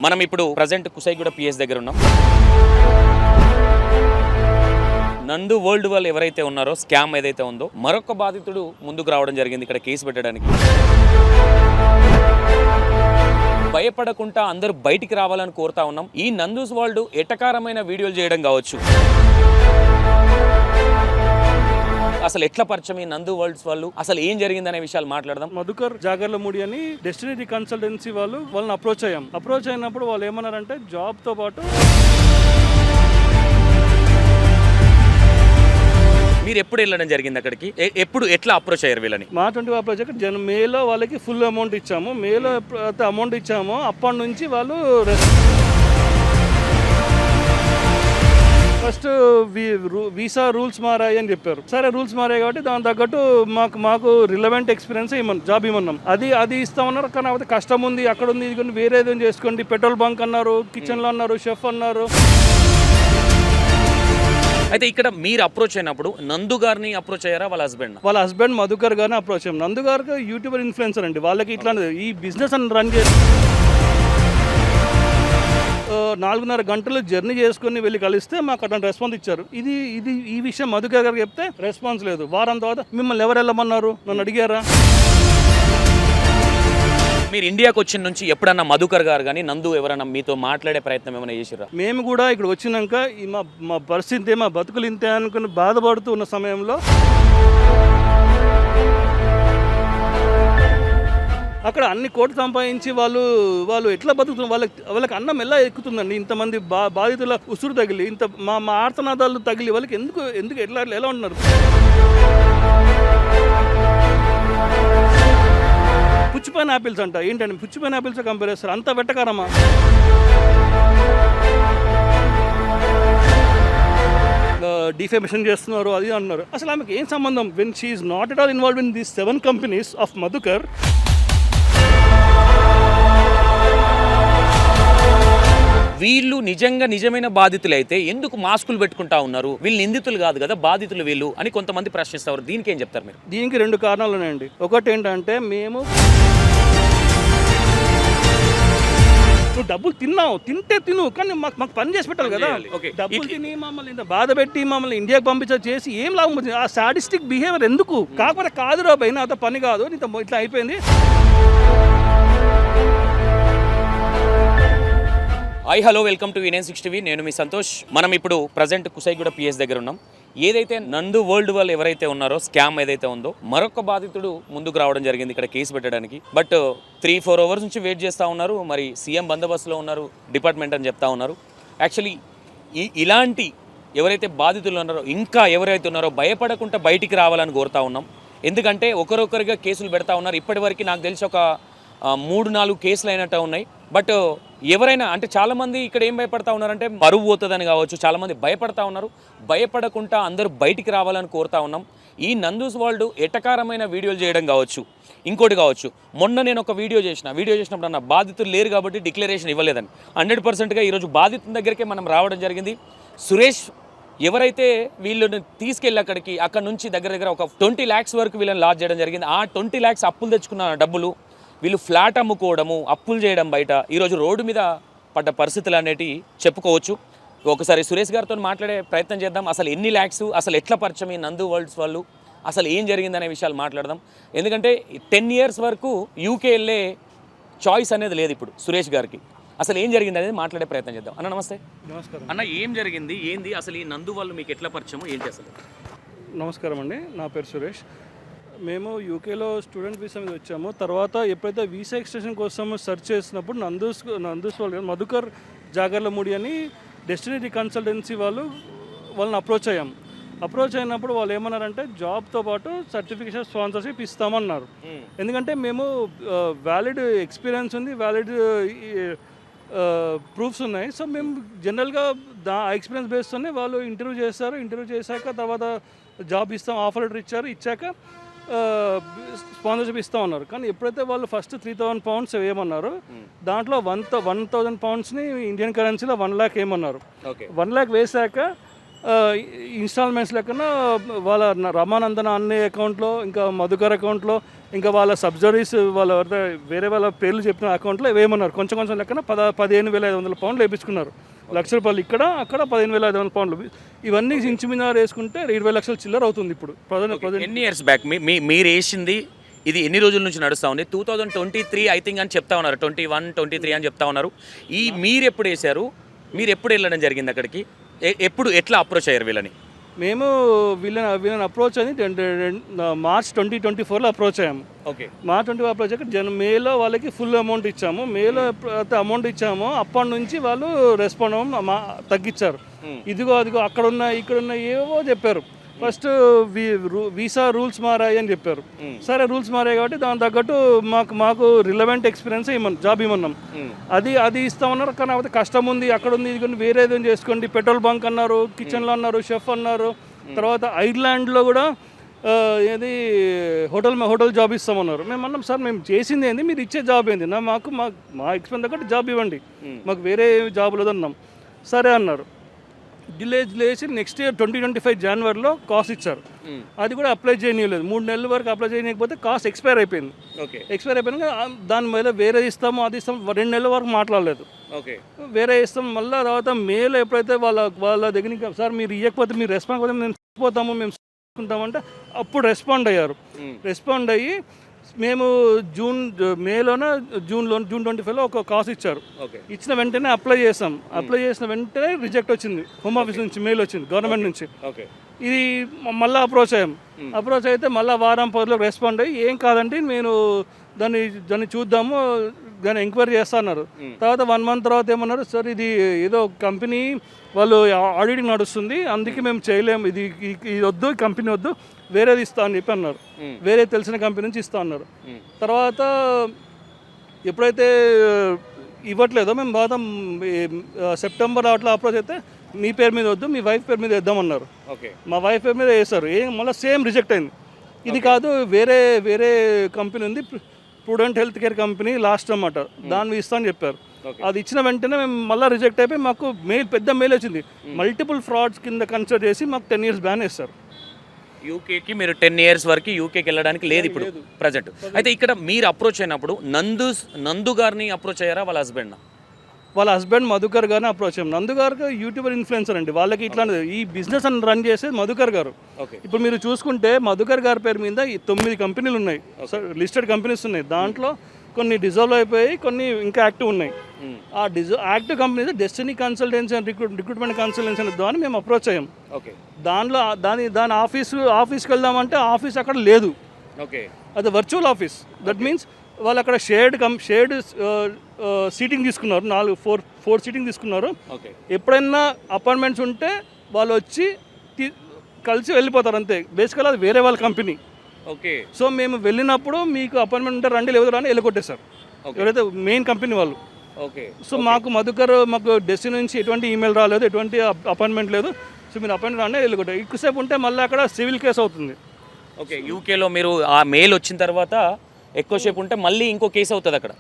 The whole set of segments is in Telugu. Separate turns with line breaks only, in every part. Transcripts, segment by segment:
మనం ఇప్పుడు ప్రజెంట్ కుసైగూడ పిఎస్ దగ్గర ఉన్నాం. నందు వరల్డ్ వాళ్ళు ఎవరైతే ఉన్నారో స్కామ్ ఏదైతే ఉందో మరొక బాధితుడు ముందుకు రావడం జరిగింది ఇక్కడ కేసు పెట్టడానికి. భయపడకుండా అందరూ బయటికి రావాలని కోరుతా ఉన్నాం. ఈ నందూస్ వరల్డ్ ఎటకారమైన వీడియోలు చేయడం కావచ్చు, అసలు ఎట్లా పరిచయం ఈ నందు వరల్డ్స్ వాళ్ళు, అసలు ఏం జరిగిందనే విషయాలు మాట్లాడదాం.
మధుకర్ జాగర్లమూడి అని డెస్టినీ కన్సల్టెన్సీ వాళ్ళని అప్రోచ్ అయినప్పుడు వాళ్ళు ఏమన్నారంటే జాబ్ తో పాటు
మీరు ఎప్పుడు వెళ్ళడం జరిగింది అక్కడికి, ఎప్పుడు ఎట్లా అప్రోచ్ అయ్యారు వీళ్ళని?
మా 20 అప్రోచ్ అయ్యాక మేలో వాళ్ళకి ఫుల్ అమౌంట్ ఇచ్చాము. మేలో అమౌంట్ ఇచ్చాము, అప్పటి నుంచి వాళ్ళు ఫస్ట్ వీసా రూల్స్ మారాయి అని చెప్పారు. సరే రూల్స్ మారాయి కాబట్టి దాని తగ్గట్టు మాకు రిలవెంట్ ఎక్స్పీరియన్స్ జాబ్ ఇవ్వన్నాం. అది ఇస్తామన్నారు. కానీ అయితే కష్టం ఉంది, అక్కడ ఉంది, ఇది వేరేదో చేసుకోండి, పెట్రోల్ బంక్ అన్నారు, కిచెన్లో అన్నారు, షెఫ్ అన్నారు.
అయితే ఇక్కడ మీరు అప్రోచ్ అయినప్పుడు నందు గారిని అప్రోచ్ అయ్యారా వాళ్ళ హస్బెండ్
మధుకర్ గారిని అప్రోచ్ అయ్యాం. నందు గారికి యూట్యూబర్ ఇన్ఫ్లుయెన్సర్ అండి. వాళ్ళకి ఇట్లా ఈ బిజినెస్ అని రన్ చేసి 4.5 గంటలు జర్నీ చేసుకుని వెళ్ళి కలిస్తే మాకు అట్లాంటి రెస్పాన్స్ ఇచ్చారు. ఈ విషయం మధుకర్ గారికి చెప్తే రెస్పాన్స్ లేదు. వారం తర్వాత మిమ్మల్ని ఎవరు వెళ్ళమన్నారు, నన్ను అడిగారా?
మీరు ఇండియాకి వచ్చిన నుంచి ఎప్పుడన్నా మధుకర్ గారు కానీ నందు ఎవరన్నా మీతో మాట్లాడే ప్రయత్నం ఏమైనా చేసిరా?
మేము కూడా ఇక్కడ వచ్చినాక మా పరిస్థితి, మా బతుకులు ఇంతే అనుకుని బాధపడుతూ ఉన్న సమయంలో అక్కడ అన్ని కోట్లు సంపాదించి వాళ్ళు ఎట్లా బతుకుతున్నారు, వాళ్ళకి అన్నం ఎలా ఎక్కుతుందండి? ఇంతమంది బాధితుల ఉసురు తగిలి, ఇంత మా ఆర్తనాదాలు తగిలి వాళ్ళకి ఎందుకు ఎలా ఉన్నారు? పుచ్చిపోయిన యాపిల్స్ అంట. ఏంటండి పుచ్చిపోయిన యాపిల్స్ కంపేర్ చేస్తారు? అంత వెట్టకారమా? డిఫేమేషన్ చేస్తున్నారు అది అన్నారు. అసలు ఆమెకి ఏం సంబంధం? When she is not at all involved in these 7 companies of Madhukar.
వీళ్ళు నిజమైన బాధితులు అయితే ఎందుకు మాస్కులు పెట్టుకుంటా ఉన్నారు? వీళ్ళు నిందితులు కాదు కదా, బాధితులు వీళ్ళు అని కొంతమంది ప్రశ్నిస్తారు. దీనికి ఏం చెప్తారు మీరు?
దీనికి 2 కారణాలు ఉన్నాయండి. ఒకటి ఏంటంటే, మేము డబ్బులు తింటే తిను, కానీ మాకు పని చేసి పెట్టాలి కదా. డబ్బులు తిని మమ్మల్ని ఇంత బాధ పెట్టి మమ్మల్ని ఇండియాకి పంపించారు చేసి ఏం లాభం వచ్చింది? ఆ సాడిస్టిక్ బిహేవియర్ ఎందుకు? కాకపోతే కాదురా పైన అత పని కాదు, ఇట్లా అయిపోయింది.
Hi hello, welcome to N6 TV. నేను మీ సంతోష్. మనం ఇప్పుడు ప్రజెంట్ కుసైగూడ పిఎస్ దగ్గర ఉన్నాం. ఏదైతే నందు వరల్డ్ వాళ్ళు ఎవరైతే ఉన్నారో స్కామ్ ఏదైతే ఉందో మరొక బాధితుడు ముందుకు రావడం జరిగింది ఇక్కడ కేసు పెట్టడానికి. బట్ 3-4 అవర్స్ నుంచి వెయిట్ చేస్తూ ఉన్నారు. మరి సీఎం బందోబస్తులో ఉన్నారు, డిపార్ట్మెంట్ అని చెప్తా ఉన్నారు. యాక్చువల్లీ ఇలాంటి ఎవరైతే బాధితులు ఉన్నారో, ఇంకా ఎవరైతే ఉన్నారో భయపడకుండా బయటికి రావాలని కోరుతా ఉన్నాం. ఎందుకంటే ఒకరొకరిగా కేసులు పెడతా ఉన్నారు. ఇప్పటివరకు నాకు తెలిసి ఒక 3-4 కేసులు అయినట్టు ఉన్నాయి. బట్ ఎవరైనా అంటే చాలామంది ఇక్కడ ఏం భయపడతా ఉన్నారంటే పరువు పోతుందని కావచ్చు, చాలామంది భయపడతా ఉన్నారు. భయపడకుండా అందరూ బయటికి రావాలని కోరుతా ఉన్నాం. ఈ నందూస్ వరల్డ్ ఎటకారమైన వీడియోలు చేయడం కావచ్చు, ఇంకోటి కావచ్చు. మొన్న నేను ఒక వీడియో చేసినప్పుడు అన్న బాధితులు లేరు కాబట్టి డిక్లరేషన్ ఇవ్వలేదని 100%గా ఈరోజు బాధితుల దగ్గరికే మనం రావడం జరిగింది. సురేష్ ఎవరైతే వీళ్ళని తీసుకెళ్ళి అక్కడ నుంచి దగ్గర ఒక 20 lakhs వరకు వీళ్ళని లాస్ చేయడం జరిగింది. ఆ 20 lakhs అప్పులు తెచ్చుకున్న డబ్బులు వీళ్ళు ఫ్లాట్ అమ్ముకోవడము, అప్పులు చేయడం, బయట ఈరోజు రోడ్డు మీద పడ్డ పరిస్థితులు అనేటివి చెప్పుకోవచ్చు. ఒకసారి సురేష్ గారితో మాట్లాడే ప్రయత్నం చేద్దాం. అసలు ఎన్ని ల్యాక్స్, అసలు ఎట్లా పరిచయం ఈ నందు వరల్డ్స్ వాళ్ళు, అసలు ఏం జరిగిందనే విషయాలు మాట్లాడదాం. ఎందుకంటే 10 years వరకు యూకే వెళ్ళే చాయిస్ అనేది లేదు ఇప్పుడు సురేష్ గారికి. అసలు ఏం జరిగింది అనేది మాట్లాడే ప్రయత్నం చేద్దాం. అన్న నమస్తే.
నమస్కారం
అన్న. ఏం జరిగింది, ఏంది అసలు ఈ నందు వాళ్ళు మీకు ఎట్లా పరిచయం, ఏంటి అసలు?
నమస్కారం అండి, నా పేరు సురేష్. మేము యూకేలో స్టూడెంట్ వీసా మీద వచ్చాము. తర్వాత ఎప్పుడైతే వీసా ఎక్స్టెన్షన్ కోసం సెర్చ్ చేసినప్పుడు నందూస్ వాళ్ళు మధుకర్ జాగర్లమూడి అని డెస్టినీ కన్సల్టెన్సీ వాళ్ళని అప్రోచ్ అయినప్పుడు వాళ్ళు ఏమన్నారంటే జాబ్తో పాటు సర్టిఫికేషన్ స్పాన్సర్షిప్ ఇస్తామన్నారు. ఎందుకంటే మేము వ్యాలిడ్ ఎక్స్పీరియన్స్ ఉంది, వ్యాలిడ్ ప్రూఫ్స్ ఉన్నాయి. సో మేము జనరల్గా ఆ ఎక్స్పీరియన్స్ బేస్తోనే వాళ్ళు ఇంటర్వ్యూ చేశాక తర్వాత జాబ్ ఇస్తాం, ఆఫర్ లెటర్ ఇచ్చాక స్పాన్సర్షిప్ ఇస్తా ఉన్నారు. కానీ ఎప్పుడైతే వాళ్ళు ఫస్ట్ 3,000 pounds వేయమన్నారు, దాంట్లో 1,000 pounds ఇండియన్ కరెన్సీలో 1 lakh వేయమన్నారు. 1 lakh వేసాక ఇన్స్టాల్మెంట్స్ లెక్కన వాళ్ళ రమానందన అన్నయ్య అకౌంట్లో, ఇంకా మధుకర్ అకౌంట్లో, ఇంకా వాళ్ళ సబ్సిడరీస్ వాళ్ళ వేరే వాళ్ళ పేర్లు చెప్పిన అకౌంట్లో వేయమన్నారు. కొంచెం కొంచెం లెక్కన 15,500 పౌండ్లు వేయించుకున్నారు. ₹1,00,000 ఇక్కడ, అక్కడ 15,500 పౌండ్లు. ఇవన్నీ ఇంచుమించు వేసుకుంటే 20 లక్షల చిల్లర అవుతుంది ఇప్పుడు ప్రజెంట్.
ఎన్ని ఇయర్స్ బ్యాక్ మీరు వేసింది ఇది ఎన్ని రోజుల నుంచి నడుస్తూ ఉంది? 2023 ఐ థింక్ అని చెప్తా ఉన్నారు, 21, 23 అని చెప్తా ఉన్నారు. మీరు ఎప్పుడు వేశారు? మీరు ఎప్పుడు వెళ్ళడం జరిగింది అక్కడికి? ఎప్పుడు ఎట్లా అప్రోచ్ అయ్యారు వీళ్ళని?
మేము వీళ్ళని అప్రోచ్ అని మార్చ్ 2024లో అప్రోచ్ అయ్యాము.
ఓకే,
మార్చ్ 24 అప్రోచ్ అయ్యాక మేలో వాళ్ళకి ఫుల్ అమౌంట్ ఇచ్చాము. మేలో ఎప్పుడైతే అమౌంట్ ఇచ్చామో అప్పటి నుంచి వాళ్ళు రెస్పాండ్ తగ్గించారు. ఇదిగో అదిగో అక్కడ ఉన్న ఏవో చెప్పారు. ఫస్ట్ వీసా రూల్స్ మారాయి అని చెప్పారు. సరే రూల్స్ మారాయి కాబట్టి దాని తగ్గట్టు మాకు రిలవెంట్ ఎక్స్పీరియన్స్ జాబ్ ఇవ్వన్నాం. అది ఇస్తామన్నారు. కానీ అయితే కష్టం ఉంది, అక్కడ ఉంది, ఇది వేరే ఏదైనా చేసుకోండి. పెట్రోల్ బంక్ అన్నారు, కిచెన్లో అన్నారు, షెఫ్ అన్నారు. తర్వాత ఐర్లాండ్లో కూడా ఏది హోటల్ జాబ్ ఇస్తామన్నారు. మేము అన్నాం సార్ మేము చేసింది ఏంది, మీరు ఇచ్చే జాబ్ ఏంది, మా ఎక్స్పీరియన్స్ తగ్గట్టు జాబ్ ఇవ్వండి, మాకు వేరే జాబ్ లేదన్నాం. సరే అన్నారు. డిలే చేసి నెక్స్ట్ ఇయర్ 2025 జనవరిలో కాస్ట్ ఇచ్చారు. అది కూడా అప్లై చేయలేదు. 3 నెలల వరకు అప్లై చేయకపోతే కాస్ట్ ఎక్స్పైర్ అయిపోయింది. ఎక్స్పైర్ అయిపోయినాక దాని మీద వేరే ఇస్తాము, అది ఇస్తాము. 2 నెలల వరకు మాట్లాడలేదు. వేరే ఇస్తాం. మళ్ళీ తర్వాత మేలో ఎప్పుడైతే వాళ్ళ దగ్గరికి సార్ మీరు ఇవ్వకపోతే, మీరు రెస్పాండ్ అయిపోతే మేము పోతాము, మేము తీసుకుంటామంటే అప్పుడు రెస్పాండ్ అయ్యారు. రెస్పాండ్ అయ్యి మేము జూన్ 25లో ఒక కాస్ట్ ఇచ్చారు. ఇచ్చిన వెంటనే అప్లై చేసాం. అప్లై చేసిన వెంటనే రిజెక్ట్ వచ్చింది. హోమ్ ఆఫీస్ నుంచి మెయిల్ వచ్చింది, గవర్నమెంట్ నుంచి. ఇది మళ్ళీ అప్రోచ్ అయ్యాం. అప్రోచ్ అయితే మళ్ళీ వారం 10లో రెస్పాండ్ అయ్యి ఏం కాదండి నేను దాన్ని చూద్దాము, దాన్ని ఎంక్వైరీ చేస్తా అన్నారు. తర్వాత 1 మంత్ తర్వాత ఏమన్నారు, సార్ ఇది ఏదో కంపెనీ వాళ్ళు ఆడిటింగ్ నడుస్తుంది, అందుకే మేము చేయలేము, ఇది వద్దు, ఈ కంపెనీ వద్దు, వేరేది ఇస్తా అని చెప్పి అన్నారు. వేరే తెలిసిన కంపెనీ నుంచి ఇస్తా అన్నారు. తర్వాత ఎప్పుడైతే ఇవ్వట్లేదో మేము బాగా సెప్టెంబర్ అట్లా అప్రోచ్ అయితే మీ పేరు మీద వద్దు, మీ వైఫ్ పేరు మీద వేద్దామన్నారు. మా వైఫ్ పేరు మీద వేస్తారు. మళ్ళీ సేమ్ రిజెక్ట్ అయింది. ఇది కాదు వేరే కంపెనీ ఉంది, prudent health care company last అన్నమాట, దాన్ని ఇస్తా అని చెప్పారు. అది ఇచ్చిన వెంటనే మేము మళ్ళీ రిజెక్ట్ అయిపోయి మాకు పెద్ద మెయిల్ వచ్చింది. మల్టిపుల్ ఫ్రాడ్స్ కింద కన్సిడర్ చేసి మాకు 10 years బ్యాన్ వేస్తారు.
యూకేకి మీరు 10 years వరకు యూకేకి వెళ్ళడానికి లేదు ఇప్పుడు ప్రజెంట్. అయితే ఇక్కడ మీరు అప్రోచ్ అయినప్పుడు నందు గారిని అప్రోచ్ అయ్యారా, వాళ్ళ హస్బెండ్?
వాళ్ళ హస్బెండ్ మధుకర్ గారిని అప్రోచ్ అయ్యాం. నందు గారు యూట్యూబర్ ఇన్ఫ్లుయెన్సర్ అండి. వాళ్ళకి ఇట్లాంటి ఈ బిజినెస్ అని రన్ చేసేది మధుకర్ గారు. ఇప్పుడు మీరు చూసుకుంటే మధుకర్ గారి పేరు మీద 9 కంపెనీలు ఉన్నాయి, లిస్టెడ్ కంపెనీస్ ఉన్నాయి. దాంట్లో కొన్ని డిజాల్వ్ అయిపోయి, కొన్ని ఇంకా యాక్టివ్ ఉన్నాయి. ఆ active companies destiny consultancy and recruitment consultancy అనే దాన్ని మేము అప్రోచ్ అయ్యాం. దానిలో దాని ఆఫీస్కి వెళ్దామంటే ఆఫీస్ అక్కడ లేదు. అది వర్చువల్ ఆఫీస్. దట్ మీన్స్ వాళ్ళు అక్కడ షేర్డ్ సీటింగ్ తీసుకున్నారు, 4 సీటింగ్ తీసుకున్నారు. ఎప్పుడైనా అపాయింట్మెంట్స్ ఉంటే వాళ్ళు వచ్చి కలిసి వెళ్ళిపోతారు అంతే. బేసికల్ అది వేరే వాళ్ళ కంపెనీ. సో మేము వెళ్ళినప్పుడు మీకు అపాయింట్మెంట్ ఉంటే రండి, లేదు అని వెళ్ళగొట్టేశారు ఎవరైతే మెయిన్ కంపెనీ వాళ్ళు. సో మాకు డెస్టినీ నుంచి ఎటువంటి ఈమెయిల్ రాలేదు, ఎటువంటి అపాయింట్మెంట్ లేదు. సో మీరు అపాయింట్మెంట్ రాండి, వెళ్ళగొట్టారు. ఎక్కువసేపు ఉంటే మళ్ళీ అక్కడ సివిల్ కేసు అవుతుంది.
యూకేలో మీరు ఆ మెయిల్ వచ్చిన తర్వాత ఎక్కువసేపు ఉంటే మళ్ళీ ఇంకో కేసు అవుతుంది అక్కడ.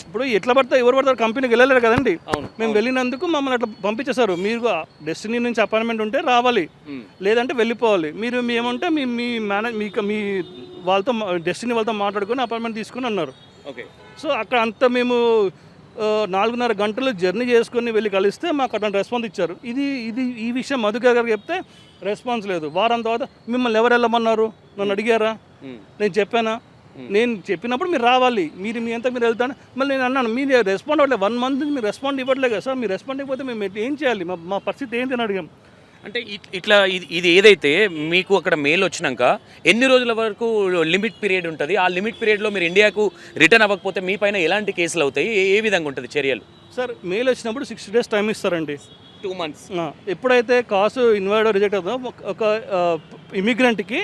ఇప్పుడు ఎట్లా పడతారు, ఎవరు పడతారు, కంపెనీకి వెళ్ళలేరు కదండి. మేము వెళ్ళినందుకు మమ్మల్ని అట్లా పంపించేశారు. మీరు డెస్టినీ నుంచి అపాయింట్మెంట్ ఉంటే రావాలి, లేదంటే వెళ్ళిపోవాలి. మీరు ఏమంటే మీ వాళ్ళతో డెస్టినీ వాళ్ళతో మాట్లాడుకొని అపాయింట్మెంట్ తీసుకుని అన్నారు. సో అక్కడ అంతా మేము 4.5 గంటలు జర్నీ చేసుకొని వెళ్ళి కలిస్తే మాకు అట్లాంటి రెస్పాన్స్ ఇచ్చారు. ఈ విషయం మధుకర్ గారికి చెప్తే రెస్పాన్స్ లేదు. వారం తర్వాత మిమ్మల్ని ఎవరు వెళ్ళమన్నారు, నన్ను అడిగారా, నేను చెప్పానా, నేను చెప్పినప్పుడు మీరు రావాలి, మీ అంతా మీరు వెళ్తాను. మళ్ళీ నేను అన్నాను మీరు రెస్పాండ్ అవ్వట్లేదు, 1 month మీరు రెస్పాండ్ ఇవ్వట్లేదు కదా సార్, మీరు రెస్పాండ్ అయిపోతే మేము ఏం చేయాలి, మా పరిస్థితి ఏంటి అని అడిగాం.
అంటే ఇట్లా ఇది ఏదైతే మీకు అక్కడ మెయిల్ వచ్చినాక ఎన్ని రోజుల వరకు లిమిట్ పీరియడ్ ఉంటుంది? ఆ లిమిట్ పీరియడ్లో మీరు ఇండియాకు రిటర్న్ అవ్వకపోతే మీ పైన ఎలాంటి కేసులు అవుతాయి, ఏ విధంగా ఉంటుంది చర్యలు?
సార్ మెయిల్ వచ్చినప్పుడు 60 days టైం ఇస్తారండి.
2 months.
ఎప్పుడైతే కాసు ఇన్వాయిడ్ రిజెక్ట్ అవుతుందో ఒక ఇమిగ్రెంట్కి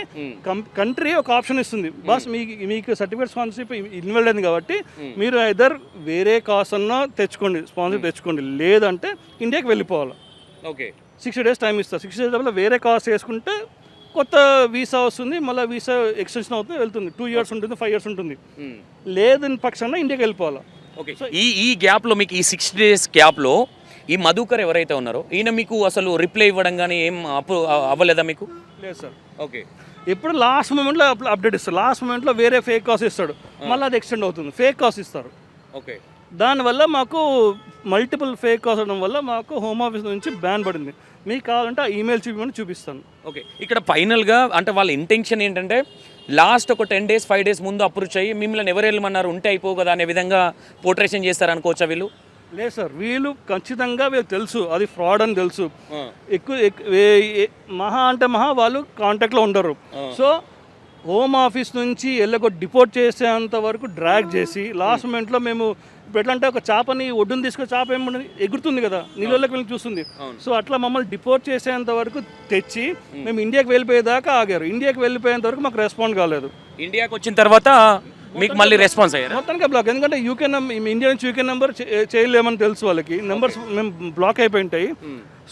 కంట్రీ ఒక ఆప్షన్ ఇస్తుంది. బాస్ మీకు సర్టిఫికేట్ స్పాన్సర్షిప్ ఇన్వాల్వ్ అయింది కాబట్టి మీరు ఐదర్ వేరే కాస్ అన్నా తెచ్చుకోండి, స్పాన్సర్షిప్ తెచ్చుకోండి, లేదంటే ఇండియాకి వెళ్ళిపోవాలి. 60 days టైం ఇస్తారు. 60 days లోపల వేరే కాస్ట్ వేసుకుంటే కొత్త వీసా వస్తుంది, మళ్ళీ వీసా ఎక్స్టెన్షన్ అవుతుంది, వెళ్తుంది. 2 years ఉంటుంది, 5 years ఉంటుంది. లేదని పక్షాన ఇండియాకి వెళ్ళిపోవాలి.
ఈ గ్యాప్లో మీకు ఈ 60 days గ్యాప్లో ఈ మధుకర్ ఎవరైతే ఉన్నారో ఈయన మీకు అసలు రిప్లై ఇవ్వడం కానీ ఏం అవ్వలేదా మీకు?
లేదు సార్.
ఓకే.
ఇప్పుడు లాస్ట్ మూమెంట్లో అప్డేట్ ఇస్తారు. లాస్ట్ మూమెంట్లో వేరే ఫేక్ కాల్స్ ఇస్తాడు, మళ్ళీ అది ఎక్స్టెండ్ అవుతుంది. ఫేక్ కాల్స్ ఇస్తారు.
ఓకే.
దానివల్ల మాకు మల్టిపుల్ ఫేక్ కాల్స్ అవడం వల్ల మాకు హోమ్ ఆఫీస్ నుంచి బ్యాన్ పడింది. మీకు కావాలంటే ఆ ఈమెయిల్ చూపిస్తాను.
ఓకే. ఇక్కడ ఫైనల్గా అంటే వాళ్ళ ఇంటెన్షన్ ఏంటంటే లాస్ట్ ఒక 10 days 5 days ముందు అప్రూచ్ అయ్యి మిమ్మల్ని ఎవరు వెళ్ళమన్నారు ఉంటే అయిపో కదా అనే విధంగా పోర్ట్రేషన్ చేస్తారనుకోవచ్చా వీళ్ళు?
లేదు సార్, వీళ్ళు ఖచ్చితంగా వీళ్ళు తెలుసు అది ఫ్రాడ్ అని తెలుసు. మహా అంటే మహా వాళ్ళు కాంటాక్ట్లో ఉండరు. సో హోమ్ ఆఫీస్ నుంచి డిపోర్ట్ చేసేంత వరకు డ్రాగ్ చేసి లాస్ట్ మూమెంట్లో మేము ఇప్పుడు ఎట్లా అంటే ఒక చేపని ఒడ్డును తీసుకొని చేప ఏముంటుంది ఎగురుతుంది కదా, నీళ్ళలోకి వెళ్ళి చూస్తుంది. సో అట్లా మమ్మల్ని డిపోర్ట్ చేసేంత వరకు తెచ్చి మేము ఇండియాకి వెళ్ళిపోయేదాకా ఆగారు. ఇండియాకి వెళ్ళిపోయేంత వరకు మాకు రెస్పాండ్ కాలేదు.
ఇండియాకి వచ్చిన తర్వాత మీకు మళ్ళీ రెస్పాన్స్ అయ్యారు?
మొత్తానికి బ్లాక్. ఎందుకంటే యూకే ఇండియా నుంచి యూకే నెంబర్ చేయలేమని తెలుసు వాళ్ళకి. నెంబర్స్ మేము బ్లాక్ అయిపోయి ఉంటాయి.